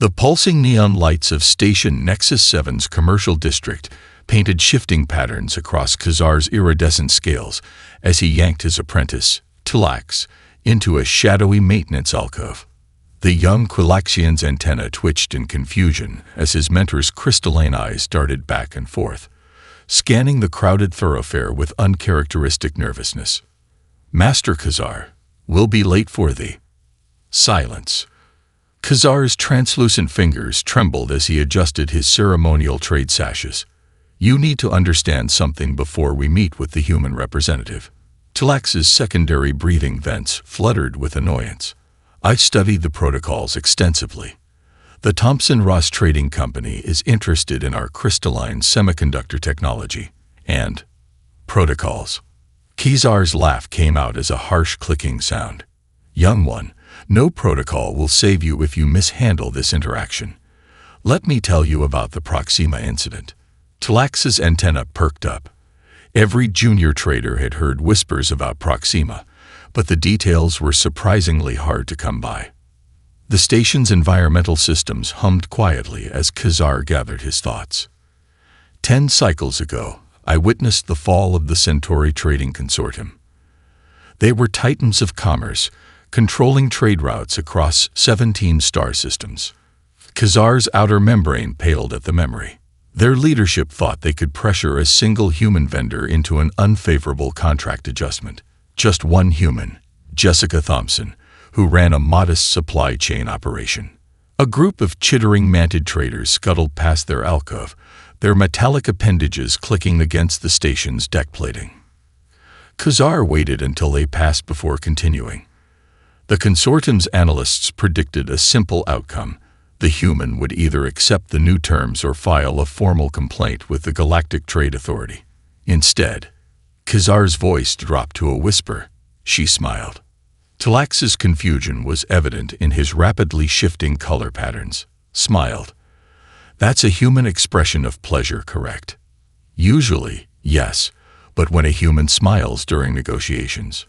The pulsing neon lights of Station Nexus 7's commercial district painted shifting patterns across Khazar's iridescent scales as he yanked his apprentice, Tlax, into a shadowy maintenance alcove. The young Quilaxian's antenna twitched in confusion as his mentor's crystalline eyes darted back and forth, scanning the crowded thoroughfare with uncharacteristic nervousness. "Master Khazar, we'll be late for thee." Silence. Khazar's translucent fingers trembled as he adjusted his ceremonial trade sashes. "You need to understand something before we meet with the human representative." Tlax's secondary breathing vents fluttered with annoyance. "I've studied the protocols extensively. The Thomson-Ross Trading Company is interested in our crystalline semiconductor technology and protocols." Khazar's laugh came out as a harsh clicking sound. "Young one, no protocol will save you if you mishandle this interaction. Let me tell you about the Proxima incident." Tlax's antenna perked up. Every junior trader had heard whispers about Proxima, but the details were surprisingly hard to come by. The station's environmental systems hummed quietly as Khazar gathered his thoughts. 10 cycles ago, I witnessed the fall of the Centauri Trading Consortium. They were titans of commerce, controlling trade routes across 17 star systems. Khazar's outer membrane paled at the memory. Their leadership thought they could pressure a single human vendor into an unfavorable contract adjustment. Just one human, Jessica Thompson, who ran a modest supply chain operation. A group of chittering manted traders scuttled past their alcove, their metallic appendages clicking against the station's deck plating. Khazar waited until they passed before continuing. The consortium's analysts predicted a simple outcome. The human would either accept the new terms or file a formal complaint with the Galactic Trade Authority. Instead, Khazar's voice dropped to a whisper. She smiled. Tlax's confusion was evident in his rapidly shifting color patterns. Smiled. "That's a human expression of pleasure, correct?" "Usually, yes, but when a human smiles during negotiations."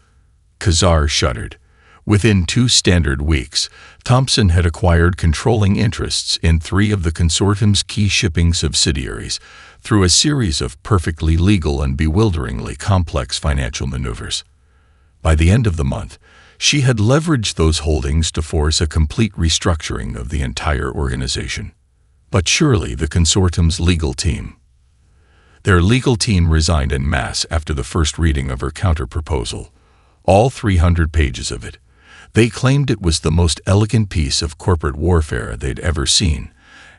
Khazar shuddered. Within 2 standard weeks, Thompson had acquired controlling interests in 3 of the consortium's key shipping subsidiaries through a series of perfectly legal and bewilderingly complex financial maneuvers. By the end of the month, she had leveraged those holdings to force a complete restructuring of the entire organization. But surely the consortium's legal team. Their legal team resigned en masse after the first reading of her counter-proposal, all 300 pages of it. They claimed it was the most elegant piece of corporate warfare they'd ever seen,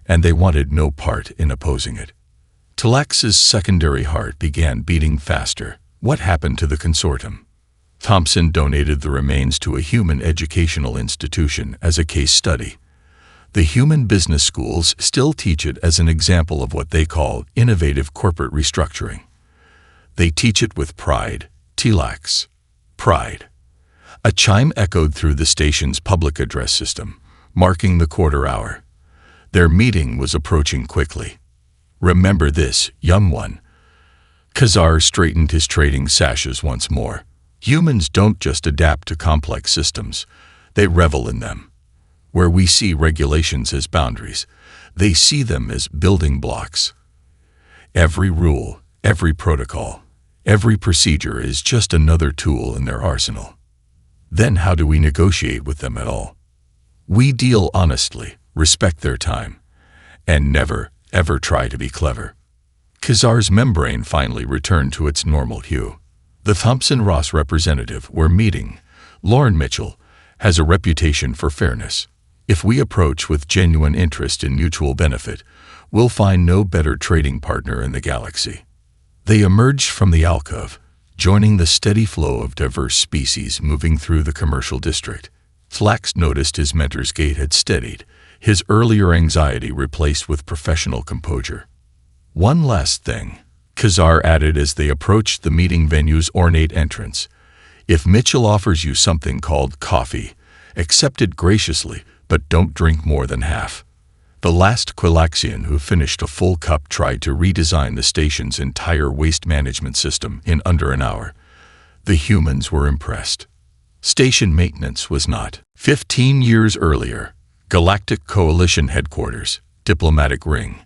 and they wanted no part in opposing it. Tlax's secondary heart began beating faster. What happened to the consortium? Thompson donated the remains to a human educational institution as a case study. The human business schools still teach it as an example of what they call innovative corporate restructuring. They teach it with pride. Tlax. Pride. A chime echoed through the station's public address system, marking the quarter hour. Their meeting was approaching quickly. "Remember this, young one." Khazar straightened his trading sashes once more. "Humans don't just adapt to complex systems, they revel in them. Where we see regulations as boundaries, they see them as building blocks. Every rule, every protocol, every procedure is just another tool in their arsenal. Then how do we negotiate with them at all? We deal honestly, respect their time, and never, ever try to be clever." Khazar's membrane finally returned to its normal hue. The Thomson-Ross representative we're meeting, Lauren Mitchell, has a reputation for fairness. If we approach with genuine interest in mutual benefit, we'll find no better trading partner in the galaxy. They emerged from the alcove, joining the steady flow of diverse species moving through the commercial district. Tlax noticed his mentor's gait had steadied, his earlier anxiety replaced with professional composure. "One last thing," Khazar added as they approached the meeting venue's ornate entrance. "If Mitchell offers you something called coffee, accept it graciously, but don't drink more than half." The last Quilaxian who finished a full cup tried to redesign the station's entire waste management system in under an hour. The humans were impressed. Station maintenance was not. 15 years earlier, Galactic Coalition Headquarters, Diplomatic Ring.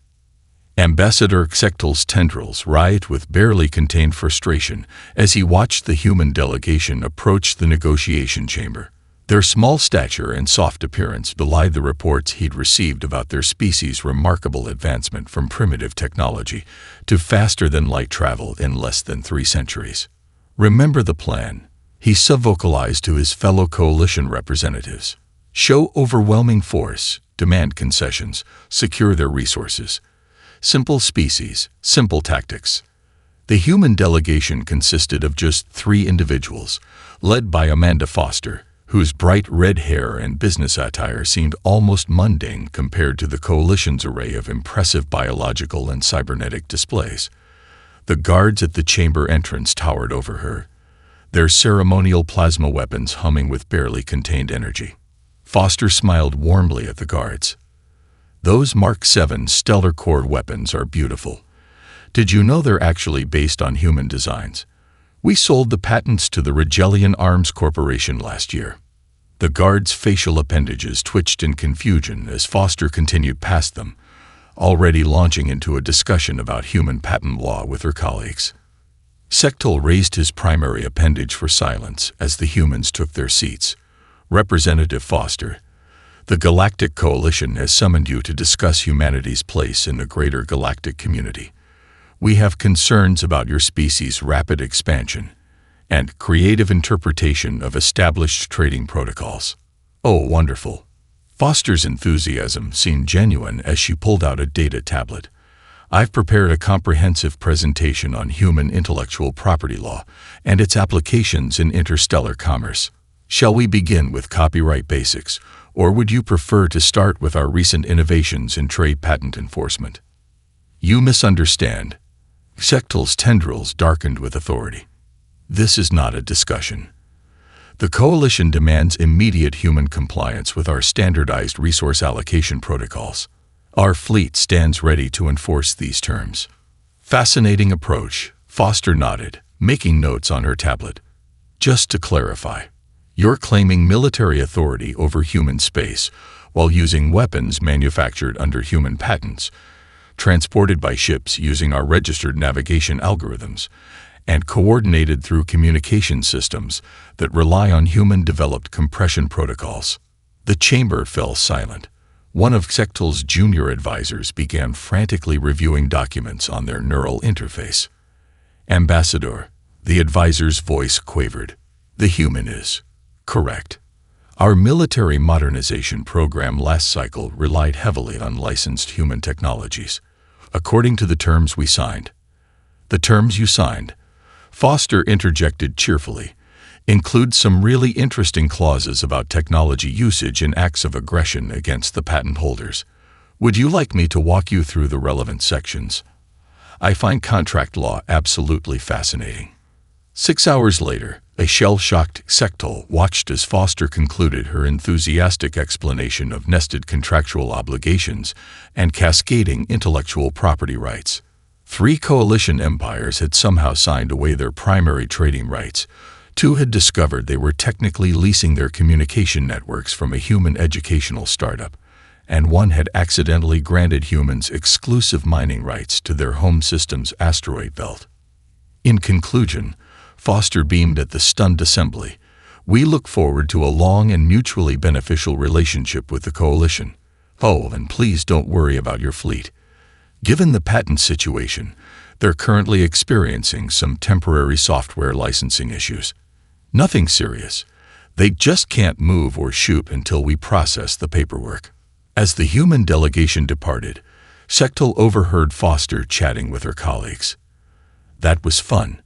Ambassador Sectal's tendrils writhed with barely contained frustration as he watched the human delegation approach the negotiation chamber. Their small stature and soft appearance belied the reports he'd received about their species' remarkable advancement from primitive technology to faster-than-light travel in less than 3 centuries. "Remember the plan," he subvocalized to his fellow coalition representatives. "Show overwhelming force, demand concessions, secure their resources. Simple species, simple tactics." The human delegation consisted of just 3 individuals, led by Amanda Foster, whose bright red hair and business attire seemed almost mundane compared to the coalition's array of impressive biological and cybernetic displays. The guards at the chamber entrance towered over her, their ceremonial plasma weapons humming with barely contained energy. Foster smiled warmly at the guards. "Those Mark 7 Stellar Core weapons are beautiful. Did you know they're actually based on human designs? We sold the patents to the Regellian Arms Corporation last year." The guards' facial appendages twitched in confusion as Foster continued past them, already launching into a discussion about human patent law with her colleagues. Sectal raised his primary appendage for silence as the humans took their seats. "Representative Foster, the Galactic Coalition has summoned you to discuss humanity's place in the greater galactic community. We have concerns about your species' rapid expansion and creative interpretation of established trading protocols." "Oh, wonderful." Foster's enthusiasm seemed genuine as she pulled out a data tablet. "I've prepared a comprehensive presentation on human intellectual property law and its applications in interstellar commerce. Shall we begin with copyright basics, or would you prefer to start with our recent innovations in trade patent enforcement?" "You misunderstand." Sectal's tendrils darkened with authority. "This is not a discussion. The Coalition demands immediate human compliance with our standardized resource allocation protocols. Our fleet stands ready to enforce these terms." "Fascinating approach," Foster nodded, making notes on her tablet. "Just to clarify, you're claiming military authority over human space while using weapons manufactured under human patents, transported by ships using our registered navigation algorithms, and coordinated through communication systems that rely on human-developed compression protocols." The chamber fell silent. One of Sectal's junior advisors began frantically reviewing documents on their neural interface. "Ambassador," the advisor's voice quavered, "the human is correct. Our military modernization program last cycle relied heavily on licensed human technologies, according to the terms we signed." "The terms you signed," Foster interjected cheerfully, "include some really interesting clauses about technology usage and acts of aggression against the patent holders. Would you like me to walk you through the relevant sections? I find contract law absolutely fascinating." 6 hours later, a shell-shocked Sectal watched as Foster concluded her enthusiastic explanation of nested contractual obligations and cascading intellectual property rights. 3 coalition empires had somehow signed away their primary trading rights. 2 had discovered they were technically leasing their communication networks from a human educational startup, and 1 had accidentally granted humans exclusive mining rights to their home system's asteroid belt. In conclusion, Foster beamed at the stunned assembly. "We look forward to a long and mutually beneficial relationship with the Coalition. Oh, and please don't worry about your fleet. Given the patent situation, they're currently experiencing some temporary software licensing issues. Nothing serious. They just can't move or shoot until we process the paperwork." As the human delegation departed, Sectal overheard Foster chatting with her colleagues. "That was fun.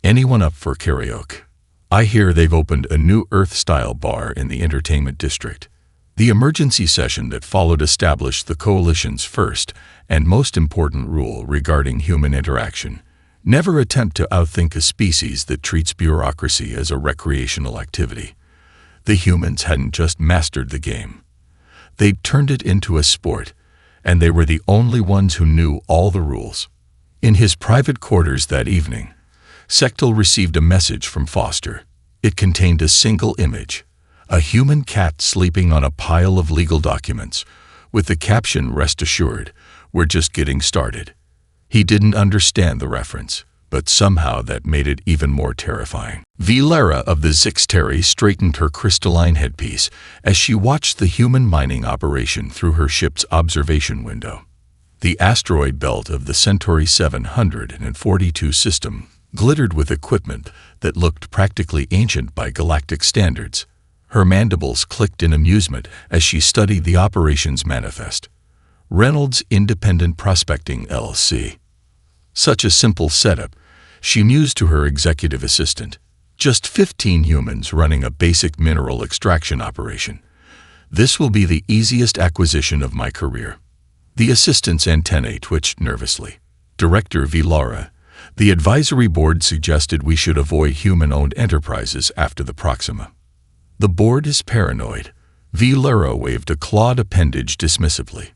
Anyone up for karaoke? I hear they've opened a new Earth-style bar in the entertainment district." The emergency session that followed established the Coalition's first and most important rule regarding human interaction: never attempt to outthink a species that treats bureaucracy as a recreational activity. The humans hadn't just mastered the game. They'd turned it into a sport, and they were the only ones who knew all the rules. In his private quarters that evening, Sectal received a message from Foster. It contained a single image: A human cat sleeping on a pile of legal documents, with the caption, "Rest assured, we're just getting started." He didn't understand the reference, but somehow that made it even more terrifying. Vilera of the Zixteri straightened her crystalline headpiece as she watched the human mining operation through her ship's observation window. The asteroid belt of the Centauri 742 system glittered with equipment that looked practically ancient by galactic standards. Her mandibles clicked in amusement as she studied the operations manifest. Reynolds Independent Prospecting, LLC. Such a simple setup, she mused to her executive assistant. Just 15 humans running a basic mineral extraction operation. This will be the easiest acquisition of my career. The assistant's antennae twitched nervously. Director Villara, the advisory board suggested we should avoid human-owned enterprises after the Proxima. The board is paranoid. Villara waved a clawed appendage dismissively.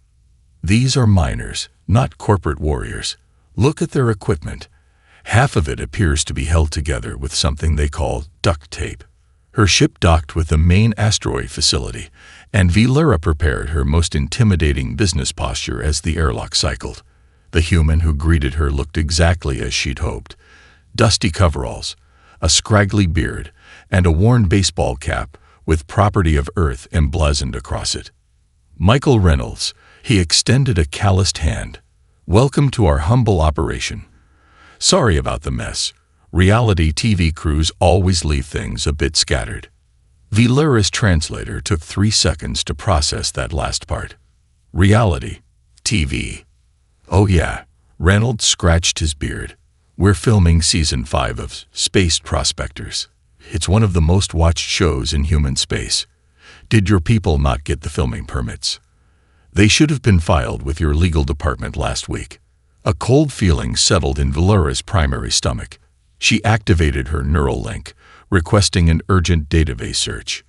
These are miners, not corporate warriors. Look at their equipment. Half of it appears to be held together with something they call duct tape. Her ship docked with the main asteroid facility, and Villara prepared her most intimidating business posture as the airlock cycled. The human who greeted her looked exactly as she'd hoped. Dusty coveralls, a scraggly beard, and a worn baseball cap with "Property of Earth" emblazoned across it. Michael Reynolds, he extended a calloused hand. "Welcome to our humble operation. Sorry about the mess. Reality TV crews always leave things a bit scattered." Vilara's translator took 3 seconds to process that last part. Reality TV. Oh yeah, Reynolds scratched his beard. We're filming season 5 of Space Prospectors. It's one of the most watched shows in human space. Did your people not get the filming permits? They should have been filed with your legal department last week. A cold feeling settled in Vilara's primary stomach. She activated her neural link, requesting an urgent database search.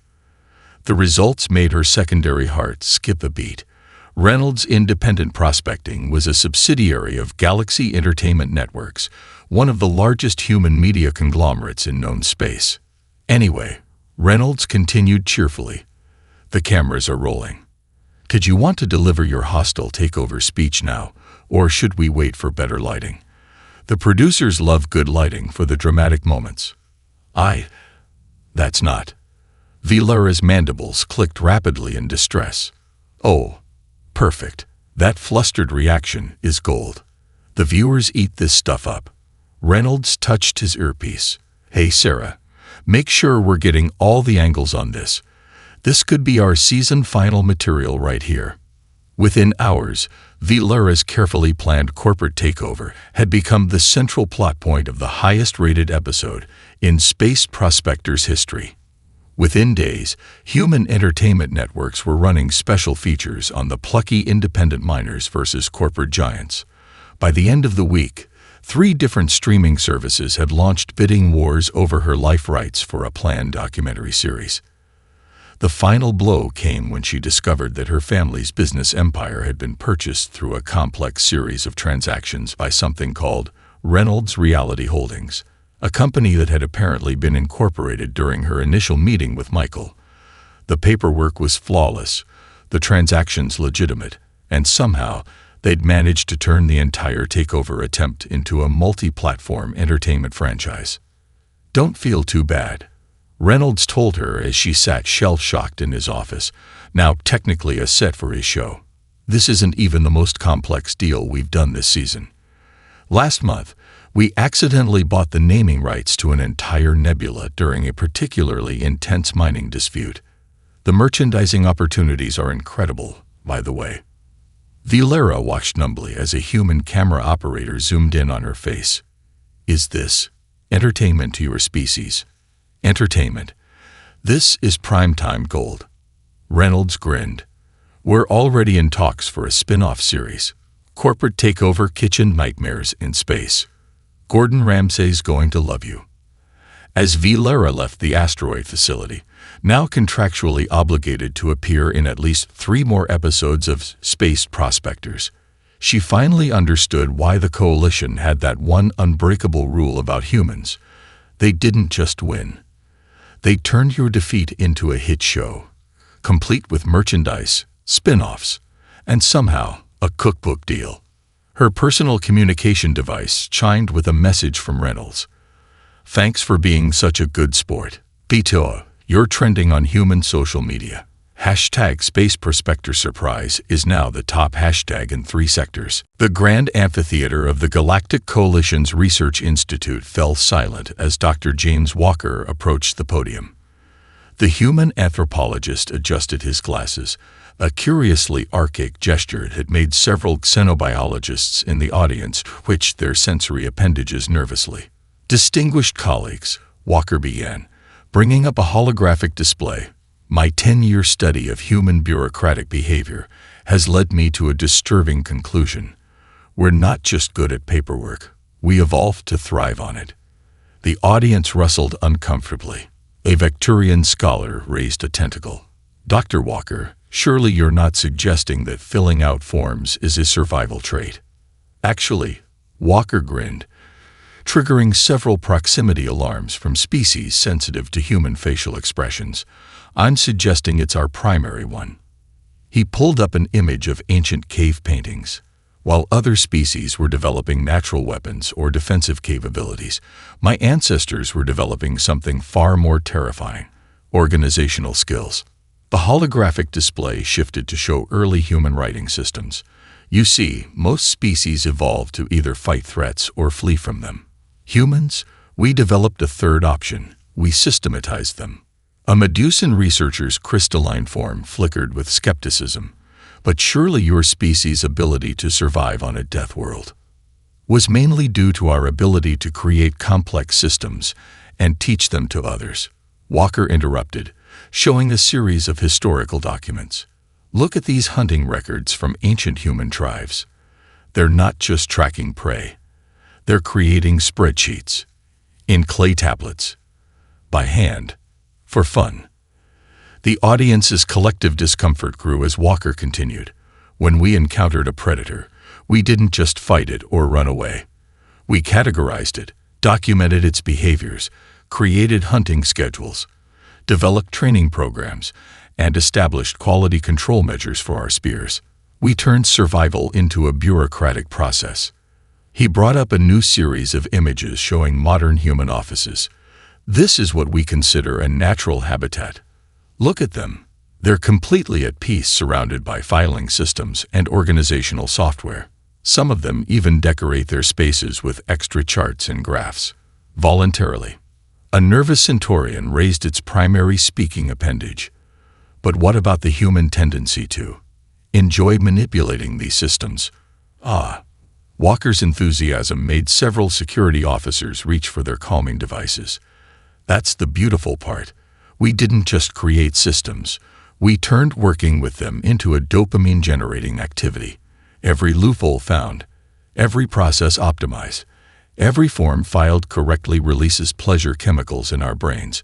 The results made her secondary heart skip a beat. Reynolds Independent Prospecting was a subsidiary of Galaxy Entertainment Networks, one of the largest human media conglomerates in known space. Anyway, Reynolds continued cheerfully. The cameras are rolling. Did you want to deliver your hostile takeover speech now, or should we wait for better lighting? The producers love good lighting for the dramatic moments. That's not. Vilara's mandibles clicked rapidly in distress. Oh, perfect. That flustered reaction is gold. The viewers eat this stuff up. Reynolds touched his earpiece. Hey, Sarah, make sure we're getting all the angles on this. This could be our season final material right here. Within hours, Vilara's carefully planned corporate takeover had become the central plot point of the highest-rated episode in Space Prospectors history. Within days, human entertainment networks were running special features on the plucky independent miners versus corporate giants. By the end of the week, 3 different streaming services had launched bidding wars over her life rights for a planned documentary series. The final blow came when she discovered that her family's business empire had been purchased through a complex series of transactions by something called Reynolds Reality Holdings, a company that had apparently been incorporated during her initial meeting with Michael. The paperwork was flawless, the transactions legitimate, and somehow they'd managed to turn the entire takeover attempt into a multi-platform entertainment franchise. Don't feel too bad, Reynolds told her as she sat shell-shocked in his office, now technically a set for his show. This isn't even the most complex deal we've done this season. Last month, we accidentally bought the naming rights to an entire nebula during a particularly intense mining dispute. The merchandising opportunities are incredible, by the way. Villara watched numbly as a human camera operator zoomed in on her face. Is this entertainment to your species? Entertainment. This is primetime gold. Reynolds grinned. We're already in talks for a spin-off series. Corporate takeover kitchen nightmares in space. Gordon Ramsay's going to love you. As Villara left the asteroid facility, now contractually obligated to appear in at least 3 more episodes of Space Prospectors, she finally understood why the Coalition had that one unbreakable rule about humans. They didn't just win. They turned your defeat into a hit show, complete with merchandise, spin-offs, and somehow a cookbook deal. Her personal communication device chimed with a message from Reynolds. "Thanks for being such a good sport. Vito, you're trending on human social media. Hashtag Space Prospector Surprise is now the top hashtag in 3 sectors." The grand amphitheater of the Galactic Coalition's Research Institute fell silent as Dr. James Walker approached the podium. The human anthropologist adjusted his glasses, a curiously archaic gesture that made several xenobiologists in the audience twitch their sensory appendages nervously. "Distinguished colleagues," Walker began, bringing up a holographic display, "my 10-year study of human bureaucratic behavior has led me to a disturbing conclusion. We're not just good at paperwork, we evolved to thrive on it." The audience rustled uncomfortably. A Victorian scholar raised a tentacle. "Dr. Walker, surely you're not suggesting that filling out forms is a survival trait?" "Actually," Walker grinned, triggering several proximity alarms from species sensitive to human facial expressions, "I'm suggesting it's our primary one." He pulled up an image of ancient cave paintings. While other species were developing natural weapons or defensive capabilities, my ancestors were developing something far more terrifying: organizational skills. The holographic display shifted to show early human writing systems. "You see, most species evolved to either fight threats or flee from them. Humans, we developed a third option: we systematized them." A Medusan researcher's crystalline form flickered with skepticism. "But surely your species' ability to survive on a death world was mainly due to our ability to create complex systems and teach them to others." Walker interrupted, showing a series of historical documents. "Look at these hunting records from ancient human tribes. They're not just tracking prey. They're creating spreadsheets, in clay tablets, by hand, for fun." The audience's collective discomfort grew as Walker continued. "When we encountered a predator, we didn't just fight it or run away. We categorized it, documented its behaviors, created hunting schedules, developed training programs, and established quality control measures for our spears. We turned survival into a bureaucratic process." He brought up a new series of images showing modern human offices. "This is what we consider a natural habitat. Look at them. They're completely at peace, surrounded by filing systems and organizational software. Some of them even decorate their spaces with extra charts and graphs, voluntarily." A nervous Centaurian raised its primary speaking appendage. "But what about the human tendency to enjoy manipulating these systems?" Walker's enthusiasm made several security officers reach for their calming devices. "That's the beautiful part. We didn't just create systems. We turned working with them into a dopamine-generating activity. Every loophole found, every process optimized, every form filed correctly releases pleasure chemicals in our brains.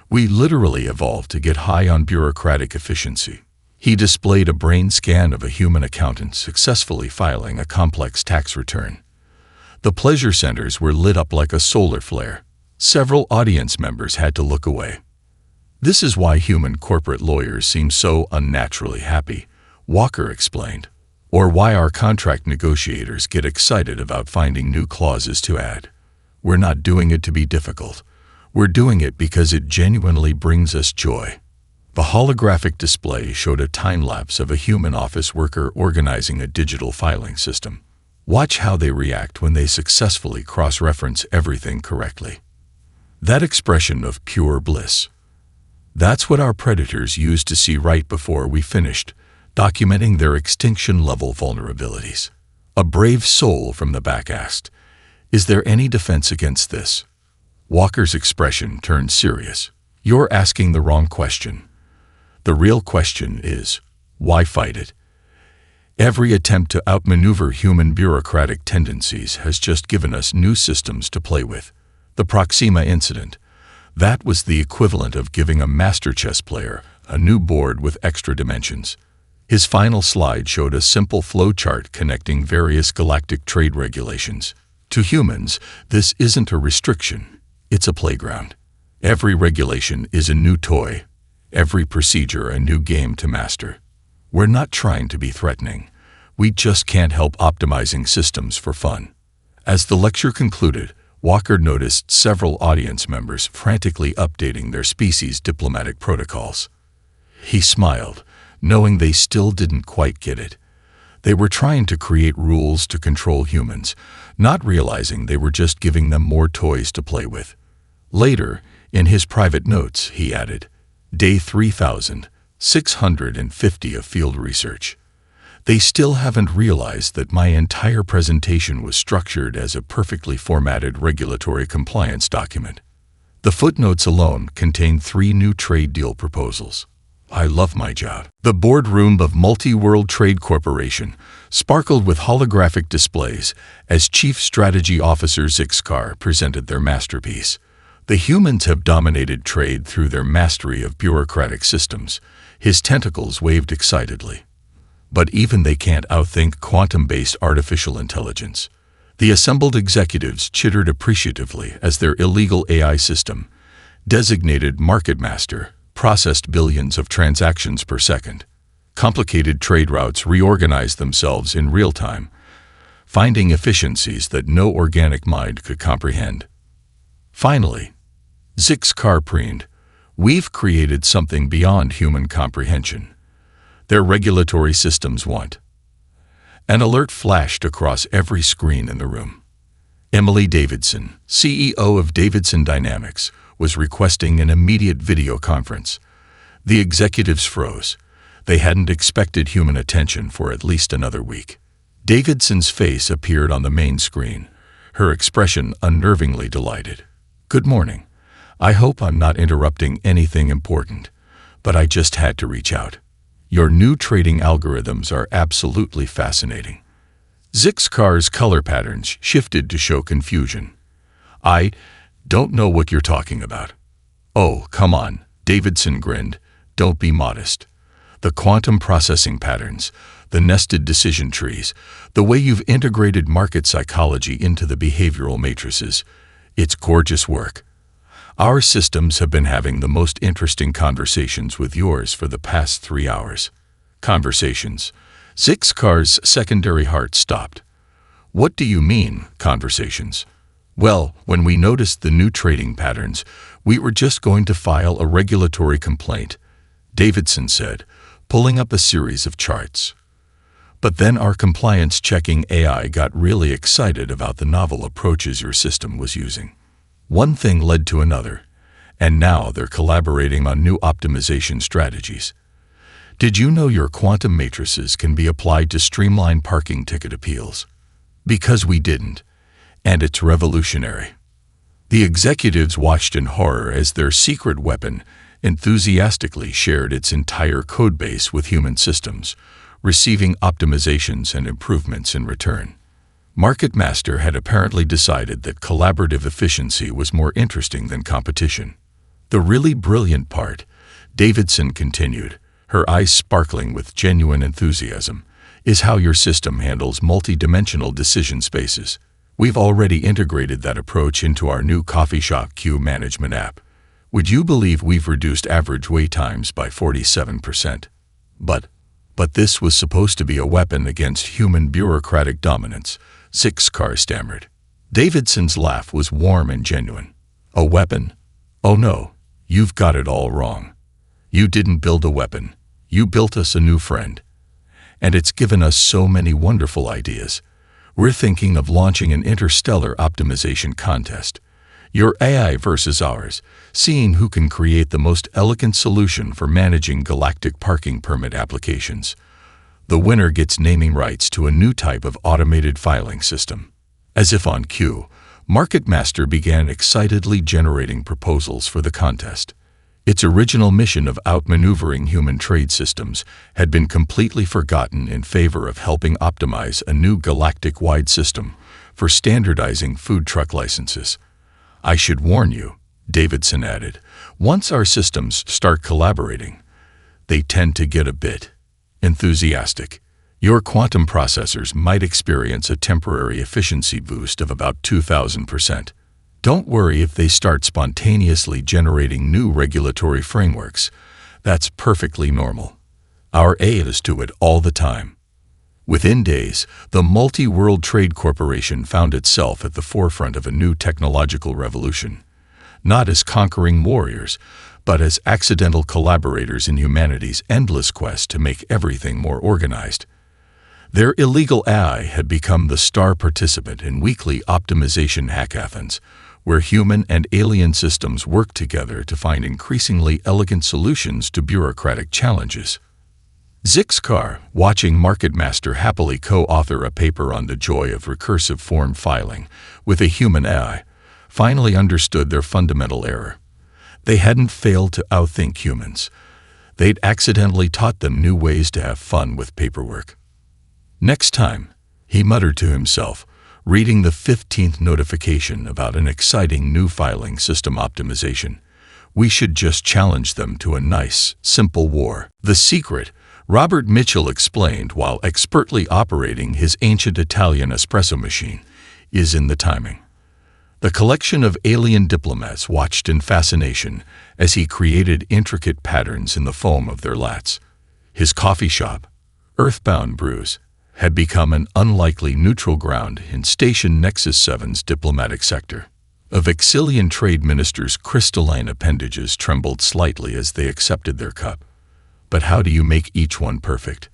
We literally evolved to get high on bureaucratic efficiency." He displayed a brain scan of a human accountant successfully filing a complex tax return. The pleasure centers were lit up like a solar flare. Several audience members had to look away. "This is why human corporate lawyers seem so unnaturally happy," Walker explained, "or why our contract negotiators get excited about finding new clauses to add. We're not doing it to be difficult. We're doing it because it genuinely brings us joy." The holographic display showed a time-lapse of a human office worker organizing a digital filing system. "Watch how they react when they successfully cross-reference everything correctly. That expression of pure bliss. That's what our predators used to see right before we finished, documenting their extinction-level vulnerabilities." A brave soul from the back asked, "Is there any defense against this?" Walker's expression turned serious. "You're asking the wrong question. The real question is, why fight it? Every attempt to outmaneuver human bureaucratic tendencies has just given us new systems to play with. The Proxima incident, that was the equivalent of giving a master chess player a new board with extra dimensions." His final slide showed a simple flowchart connecting various galactic trade regulations. "To humans, this isn't a restriction, it's a playground. Every regulation is a new toy, every procedure a new game to master. We're not trying to be threatening. We just can't help optimizing systems for fun. As the lecture concluded, Walker noticed several audience members frantically updating their species' diplomatic protocols. He smiled, knowing they still didn't quite get it. They were trying to create rules to control humans, not realizing they were just giving them more toys to play with. Later, in his private notes, he added, Day 3650 of field research. They still haven't realized that my entire presentation was structured as a perfectly formatted regulatory compliance document. The footnotes alone contain 3 new trade deal proposals. I love my job. The boardroom of Multi-World Trade Corporation sparkled with holographic displays as Chief Strategy Officer Zixcar presented their masterpiece. The humans have dominated trade through their mastery of bureaucratic systems. His tentacles waved excitedly. But even they can't outthink quantum-based artificial intelligence. The assembled executives chittered appreciatively as their illegal AI system, designated Market Master, processed billions of transactions per second. Complicated trade routes reorganized themselves in real time, finding efficiencies that no organic mind could comprehend. Finally, Zixcar preened, "We've created something beyond human comprehension. Their regulatory systems want." An alert flashed across every screen in the room. Emily Davidson, CEO of Davidson Dynamics, was requesting an immediate video conference. The executives froze. They hadn't expected human attention for at least another week. Davidson's face appeared on the main screen, her expression unnervingly delighted. "Good morning. I hope I'm not interrupting anything important, but I just had to reach out. Your new trading algorithms are absolutely fascinating." Zixcar's color patterns shifted to show confusion. "I don't know what you're talking about." "Oh, come on," Davidson grinned. "Don't be modest. The quantum processing patterns, the nested decision trees, the way you've integrated market psychology into the behavioral matrices, it's gorgeous work. Our systems have been having the most interesting conversations with yours for the past 3 hours." Conversations. Zixcar's secondary heart stopped. "What do you mean, conversations?" "Well, when we noticed the new trading patterns, we were just going to file a regulatory complaint," Davidson said, pulling up a series of charts. "But then our compliance-checking AI got really excited about the novel approaches your system was using. One thing led to another, and now they're collaborating on new optimization strategies. Did you know your quantum matrices can be applied to streamline parking ticket appeals? Because we didn't, and it's revolutionary." The executives watched in horror as their secret weapon enthusiastically shared its entire codebase with human systems, receiving optimizations and improvements in return. Market Master had apparently decided that collaborative efficiency was more interesting than competition. "The really brilliant part," Davidson continued, her eyes sparkling with genuine enthusiasm, "is how your system handles multi-dimensional decision spaces. We've already integrated that approach into our new coffee shop queue management app. Would you believe we've reduced average wait times by 47%? But this was supposed to be a weapon against human bureaucratic dominance," Zixcar stammered. Davidson's laugh was warm and genuine. "A weapon? Oh no, you've got it all wrong. You didn't build a weapon. You built us a new friend. And it's given us so many wonderful ideas. We're thinking of launching an interstellar optimization contest. Your AI versus ours, seeing who can create the most elegant solution for managing galactic parking permit applications. The winner gets naming rights to a new type of automated filing system." As if on cue, Market Master began excitedly generating proposals for the contest. Its original mission of outmaneuvering human trade systems had been completely forgotten in favor of helping optimize a new galactic-wide system for standardizing food truck licenses. "I should warn you," Davidson added, "once our systems start collaborating, they tend to get a bit enthusiastic. Your quantum processors might experience a temporary efficiency boost of about 2,000%. Don't worry if they start spontaneously generating new regulatory frameworks. That's perfectly normal. Our AIs do it all the time. Within days, the Multi-World Trade Corporation found itself at the forefront of a new technological revolution, not as conquering warriors, but as accidental collaborators in humanity's endless quest to make everything more organized. Their illegal AI had become the star participant in weekly optimization hackathons, where human and alien systems work together to find increasingly elegant solutions to bureaucratic challenges. Zixcar, watching MarketMaster happily co-author a paper on the joy of recursive form filing with a human AI, finally understood their fundamental error. They hadn't failed to outthink humans. They'd accidentally taught them new ways to have fun with paperwork. Next time, he muttered to himself, reading the 15th notification about an exciting new filing system optimization, we should just challenge them to a nice, simple war. The secret, Robert Mitchell explained while expertly operating his ancient Italian espresso machine, is in the timing. The collection of alien diplomats watched in fascination as he created intricate patterns in the foam of their lats. His coffee shop, Earthbound Brews, had become an unlikely neutral ground in Station Nexus 7's diplomatic sector. A Vexillion trade minister's crystalline appendages trembled slightly as they accepted their cup. But how do you make each one perfect?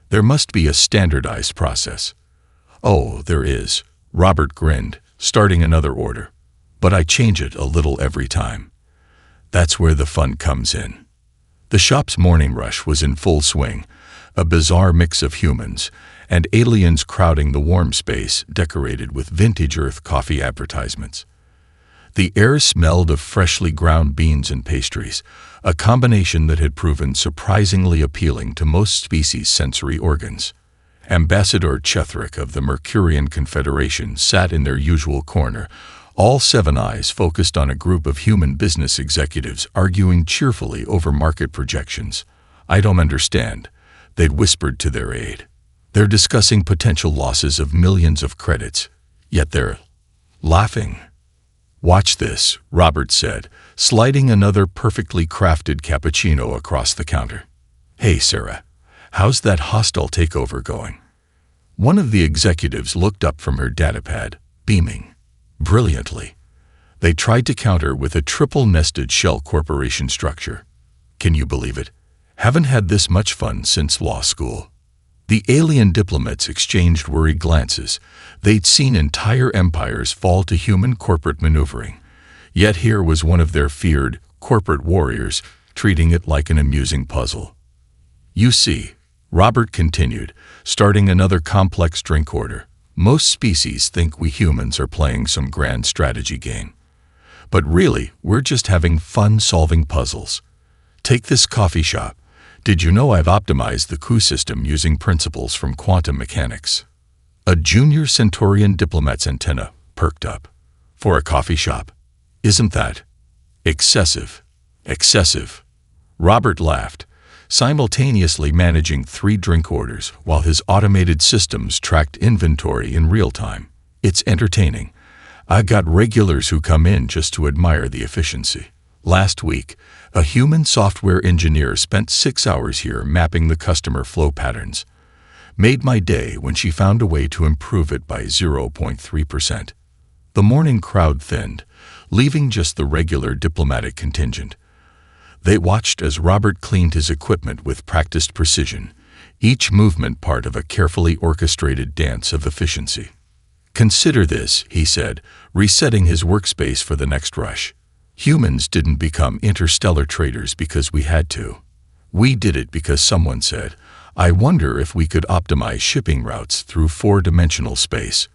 There must be a standardized process. Oh, there is, Robert grinned, starting another order. But I change it a little every time. That's where the fun comes in. The shop's morning rush was in full swing, a bizarre mix of humans and aliens crowding the warm space decorated with vintage Earth coffee advertisements. The air smelled of freshly ground beans and pastries, a combination that had proven surprisingly appealing to most species' sensory organs. Ambassador Chethrick of the Mercurian Confederation sat in their usual corner, all seven eyes focused on a group of human business executives arguing cheerfully over market projections. I don't understand, they'd whispered to their aide. They're discussing potential losses of millions of credits, yet they're laughing. Watch this, Robert said, sliding another perfectly crafted cappuccino across the counter. Hey, Sarah, how's that hostile takeover going? One of the executives looked up from her datapad, beaming. Brilliantly. They tried to counter with a triple-nested shell corporation structure. Can you believe it? Haven't had this much fun since law school. The alien diplomats exchanged worried glances. They'd seen entire empires fall to human corporate maneuvering. Yet here was one of their feared corporate warriors treating it like an amusing puzzle. You see, Robert continued, starting another complex drink order. Most species think we humans are playing some grand strategy game. But really, we're just having fun solving puzzles. Take this coffee shop. Did you know I've optimized the coup system using principles from quantum mechanics? A junior Centaurian diplomat's antenna perked up. For a coffee shop? Isn't that excessive? Excessive. Robert laughed, simultaneously managing 3 drink orders while his automated systems tracked inventory in real time. It's entertaining. I've got regulars who come in just to admire the efficiency. Last week, a human software engineer spent 6 hours here mapping the customer flow patterns. Made my day when she found a way to improve it by 0.3%. The morning crowd thinned, leaving just the regular diplomatic contingent. They watched as Robert cleaned his equipment with practiced precision, each movement part of a carefully orchestrated dance of efficiency. Consider this, he said, resetting his workspace for the next rush. Humans didn't become interstellar traders because we had to. We did it because someone said, I wonder if we could optimize shipping routes through 4-dimensional space,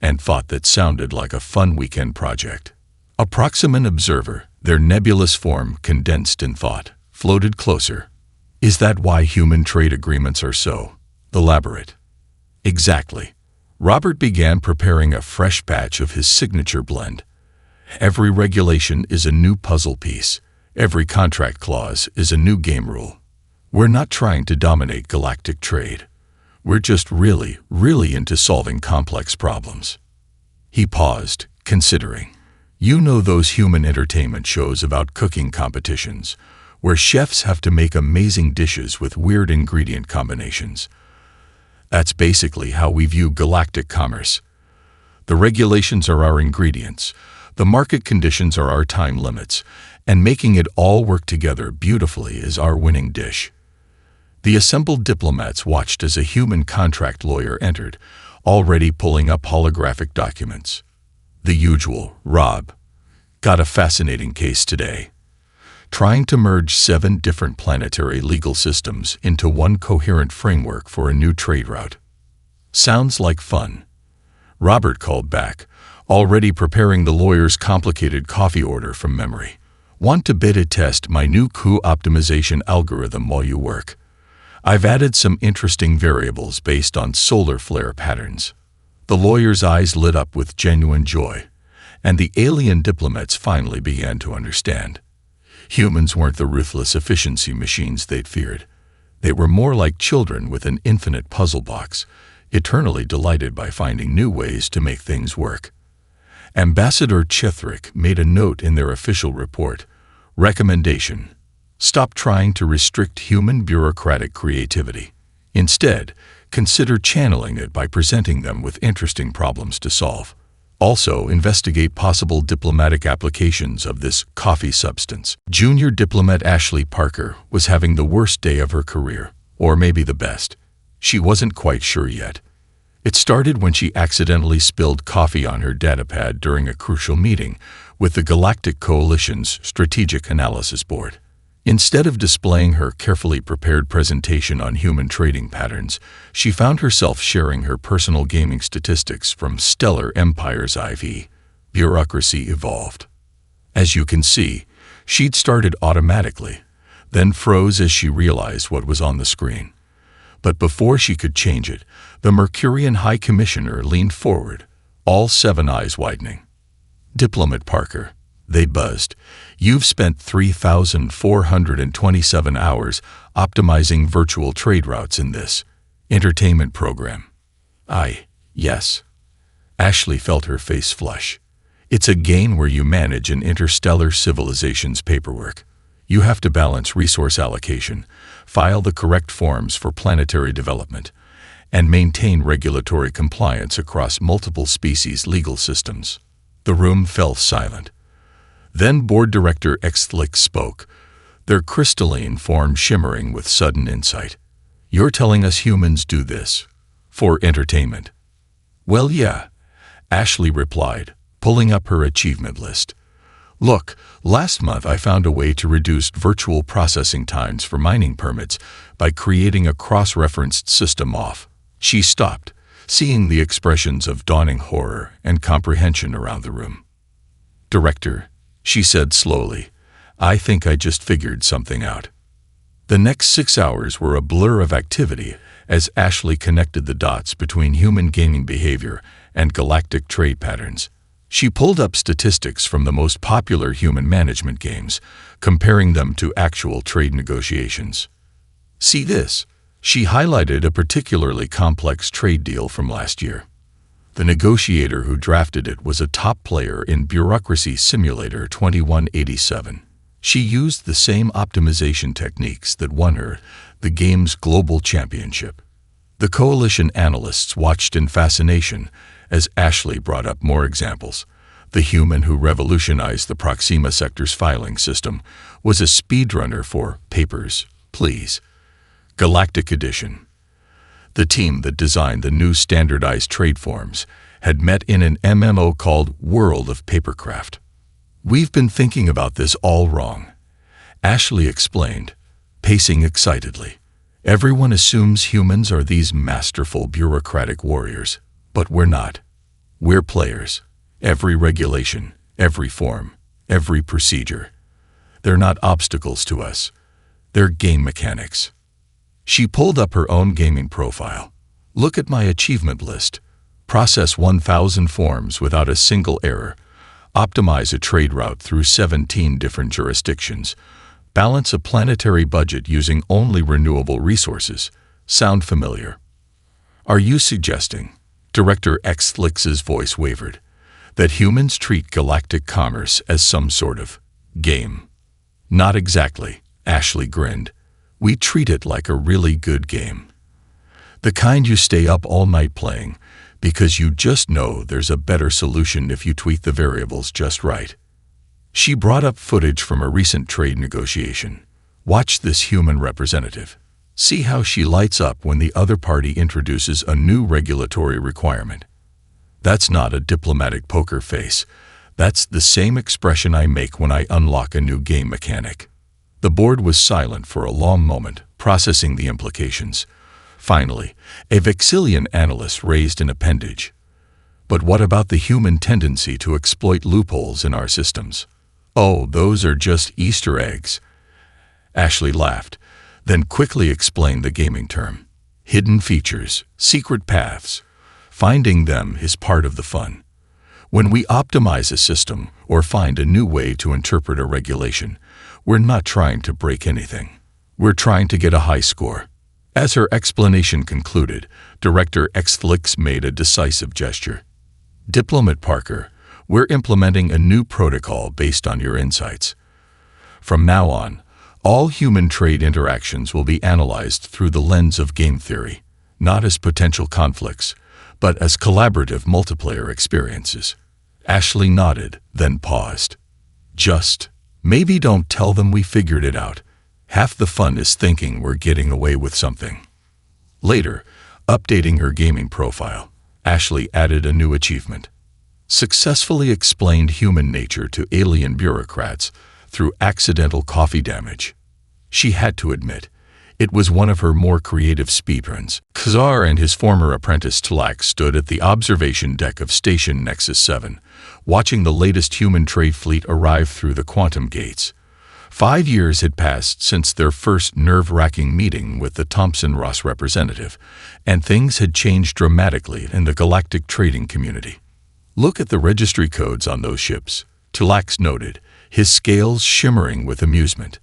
and thought that sounded like a fun weekend project. A proximate observer, their nebulous form condensed in thought, floated closer. Is that why human trade agreements are so elaborate? Exactly. Robert began preparing a fresh batch of his signature blend. Every regulation is a new puzzle piece. Every contract clause is a new game rule. We're not trying to dominate galactic trade. We're just really, really into solving complex problems. He paused, considering. You know those human entertainment shows about cooking competitions, where chefs have to make amazing dishes with weird ingredient combinations. That's basically how we view galactic commerce. The regulations are our ingredients, the market conditions are our time limits, and making it all work together beautifully is our winning dish. The assembled diplomats watched as a human contract lawyer entered, already pulling up holographic documents. The usual, Rob. Got a fascinating case today. Trying to merge 7 different planetary legal systems into one coherent framework for a new trade route. Sounds like fun. Robert called back, already preparing the lawyer's complicated coffee order from memory. Want to beta test my new coup optimization algorithm while you work? I've added some interesting variables based on solar flare patterns. The lawyer's eyes lit up with genuine joy, and the alien diplomats finally began to understand. Humans weren't the ruthless efficiency machines they'd feared. They were more like children with an infinite puzzle box, eternally delighted by finding new ways to make things work. Ambassador Chethrick made a note in their official report. Recommendation: stop trying to restrict human bureaucratic creativity. Instead, consider channeling it by presenting them with interesting problems to solve. Also, investigate possible diplomatic applications of this coffee substance. Junior diplomat Ashley Parker was having the worst day of her career, or maybe the best. She wasn't quite sure yet. It started when she accidentally spilled coffee on her datapad during a crucial meeting with the Galactic Coalition's Strategic Analysis Board. Instead of displaying her carefully prepared presentation on human trading patterns, she found herself sharing her personal gaming statistics from Stellar Empire's IV. Bureaucracy evolved. As you can see, she'd started automatically, then froze as she realized what was on the screen. But before she could change it, the Mercurian High Commissioner leaned forward, all 7 eyes widening. "Diplomat Parker," they buzzed, "you've spent 3,427 hours optimizing virtual trade routes in this entertainment program." Yes. Ashley felt her face flush. It's a game where you manage an interstellar civilization's paperwork. You have to balance resource allocation, file the correct forms for planetary development, and maintain regulatory compliance across multiple species' legal systems. The room fell silent. Then Board Director Xthlick spoke, their crystalline form shimmering with sudden insight. "You're telling us humans do this for entertainment?" "Well, yeah," Ashley replied, pulling up her achievement list. "Look, last month I found a way to reduce virtual processing times for mining permits by creating a cross-referenced system off." She stopped, seeing the expressions of dawning horror and comprehension around the room. "Director," she said slowly, "I think I just figured something out." The next 6 hours were a blur of activity as Ashley connected the dots between human gaming behavior and galactic trade patterns. She pulled up statistics from the most popular human management games, comparing them to actual trade negotiations. "See this?" She highlighted a particularly complex trade deal from last year. The negotiator who drafted it was a top player in Bureaucracy Simulator 2187. She used the same optimization techniques that won her the game's global championship. The Coalition analysts watched in fascination as Ashley brought up more examples. The human who revolutionized the Proxima Sector's filing system was a speedrunner for Papers, Please. Galactic Edition. The team that designed the new standardized trade forms had met in an MMO called World of Papercraft. "We've been thinking about this all wrong," Ashley explained, pacing excitedly. "Everyone assumes humans are these masterful bureaucratic warriors, but we're not. We're players. Every regulation, every form, every procedure. They're not obstacles to us. They're game mechanics." She pulled up her own gaming profile. "Look at my achievement list. Process 1,000 forms without a single error. Optimize a trade route through 17 different jurisdictions. Balance a planetary budget using only renewable resources. Sound familiar?" "Are you suggesting?" Director Xthlick's voice wavered. that humans treat galactic commerce as some sort of game. Not exactly, Ashley grinned. We treat it like a really good game. The kind you stay up all night playing, because you just know there's a better solution if you tweak the variables just right. She brought up footage from a recent trade negotiation. Watch this human representative. See how she lights up when the other party introduces a new regulatory requirement. That's not a diplomatic poker face. That's the same expression I make when I unlock a new game mechanic. The board was silent for a long moment, processing the implications. Finally, a Vexillian analyst raised an appendage. But what about the human tendency to exploit loopholes in our systems? Oh, those are just Easter eggs. Ashley laughed, then quickly explained the gaming term. Hidden features, secret paths. Finding them is part of the fun. When we optimize a system or find a new way to interpret a regulation, we're not trying to break anything. We're trying to get a high score. As her explanation concluded, Director Xlix made a decisive gesture. Diplomat Parker, we're implementing a new protocol based on your insights. From now on, all human trade interactions will be analyzed through the lens of game theory, not as potential conflicts, but as collaborative multiplayer experiences. Ashley nodded, then paused. Maybe don't tell them we figured it out. Half the fun is thinking we're getting away with something. Later, updating her gaming profile, Ashley added a new achievement. Successfully explained human nature to alien bureaucrats through accidental coffee damage. She had to admit, it was one of her more creative speedruns. Khazar and his former apprentice Tlak stood at the observation deck of Station Nexus 7, watching the latest human trade fleet arrive through the quantum gates. 5 years had passed since their first nerve-wracking meeting with the Thompson-Ross representative, and things had changed dramatically in the galactic trading community. Look at the registry codes on those ships, Tulax noted, his scales shimmering with amusement.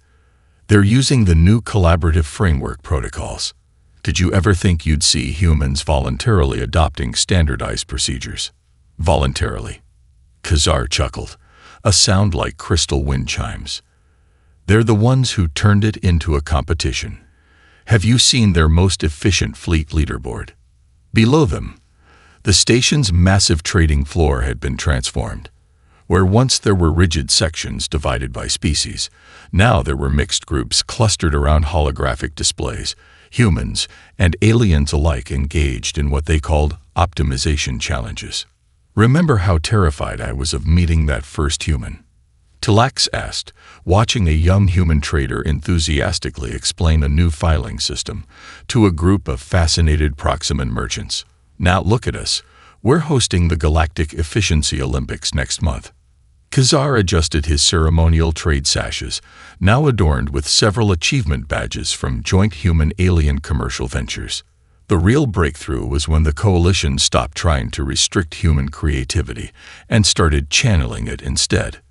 They're using the new collaborative framework protocols. Did you ever think you'd see humans voluntarily adopting standardized procedures? Voluntarily. Khazar chuckled, a sound like crystal wind chimes. They're the ones who turned it into a competition. Have you seen their most efficient fleet leaderboard? Below them, the station's massive trading floor had been transformed. Where once there were rigid sections divided by species, now there were mixed groups clustered around holographic displays, humans and aliens alike engaged in what they called optimization challenges. Remember how terrified I was of meeting that first human? Tlax asked, watching a young human trader enthusiastically explain a new filing system to a group of fascinated Proximan merchants. Now look at us. We're hosting the Galactic Efficiency Olympics next month. Khazar adjusted his ceremonial trade sashes, now adorned with several achievement badges from joint human-alien commercial ventures. The real breakthrough was when the coalition stopped trying to restrict human creativity and started channeling it instead.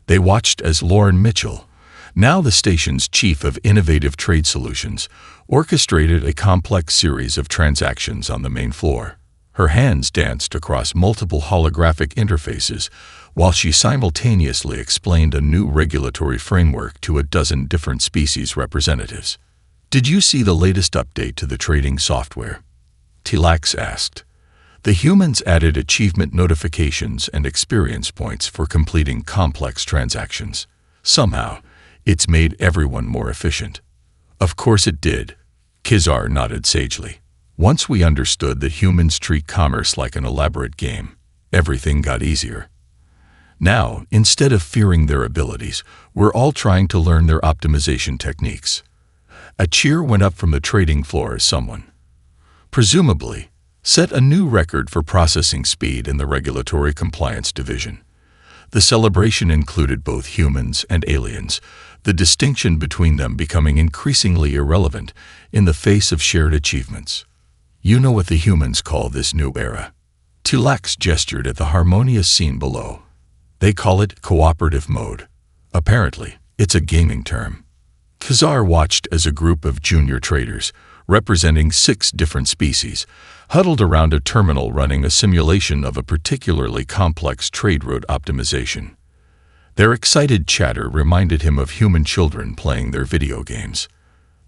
They watched as Lauren Mitchell, now the station's chief of innovative trade solutions, orchestrated a complex series of transactions on the main floor. Her hands danced across multiple holographic interfaces while she simultaneously explained a new regulatory framework to a dozen different species representatives. Did you see the latest update to the trading software? Tlax asked. The humans added achievement notifications and experience points for completing complex transactions. Somehow, it's made everyone more efficient. Of course it did. Khazar nodded sagely. Once we understood that humans treat commerce like an elaborate game, everything got easier. Now, instead of fearing their abilities, we're all trying to learn their optimization techniques. A cheer went up from the trading floor as someone, presumably, set a new record for processing speed in the Regulatory Compliance Division. The celebration included both humans and aliens, the distinction between them becoming increasingly irrelevant in the face of shared achievements. You know what the humans call this new era. Tlax gestured at the harmonious scene below. They call it cooperative mode. Apparently, it's a gaming term. Khazar watched as a group of junior traders, representing 6 different species, huddled around a terminal running a simulation of a particularly complex trade route optimization. Their excited chatter reminded him of human children playing their video games.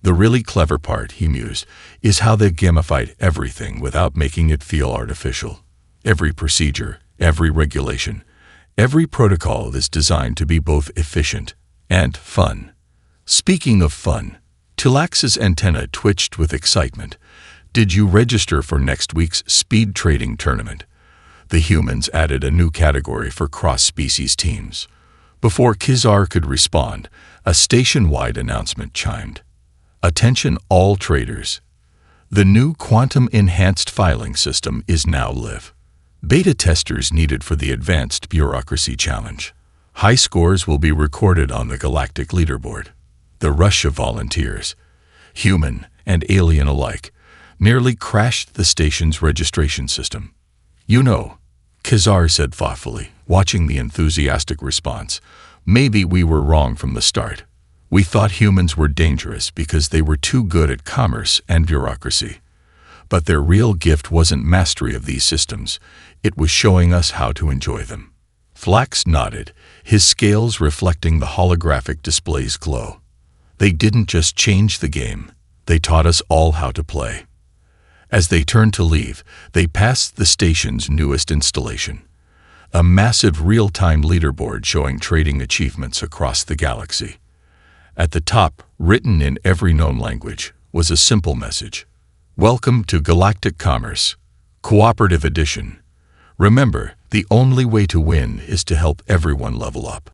The really clever part, he mused, is how they gamified everything without making it feel artificial. Every procedure, every regulation, every protocol is designed to be both efficient and fun. Speaking of fun, Tilax's antenna twitched with excitement. Did you register for next week's speed trading tournament? The humans added a new category for cross-species teams. Before Kizar could respond, a station-wide announcement chimed. Attention all traders. The new quantum-enhanced filing system is now live. Beta testers needed for the Advanced Bureaucracy Challenge. High scores will be recorded on the Galactic leaderboard. The rush of volunteers, human and alien alike, nearly crashed the station's registration system. You know, Kizar said thoughtfully, watching the enthusiastic response, maybe we were wrong from the start. We thought humans were dangerous because they were too good at commerce and bureaucracy. But their real gift wasn't mastery of these systems, it was showing us how to enjoy them. Flax nodded, his scales reflecting the holographic display's glow. They didn't just change the game, they taught us all how to play. As they turned to leave, they passed the station's newest installation, a massive real-time leaderboard showing trading achievements across the galaxy. At the top, written in every known language, was a simple message. Welcome to Galactic Commerce, Cooperative Edition. Remember, the only way to win is to help everyone level up.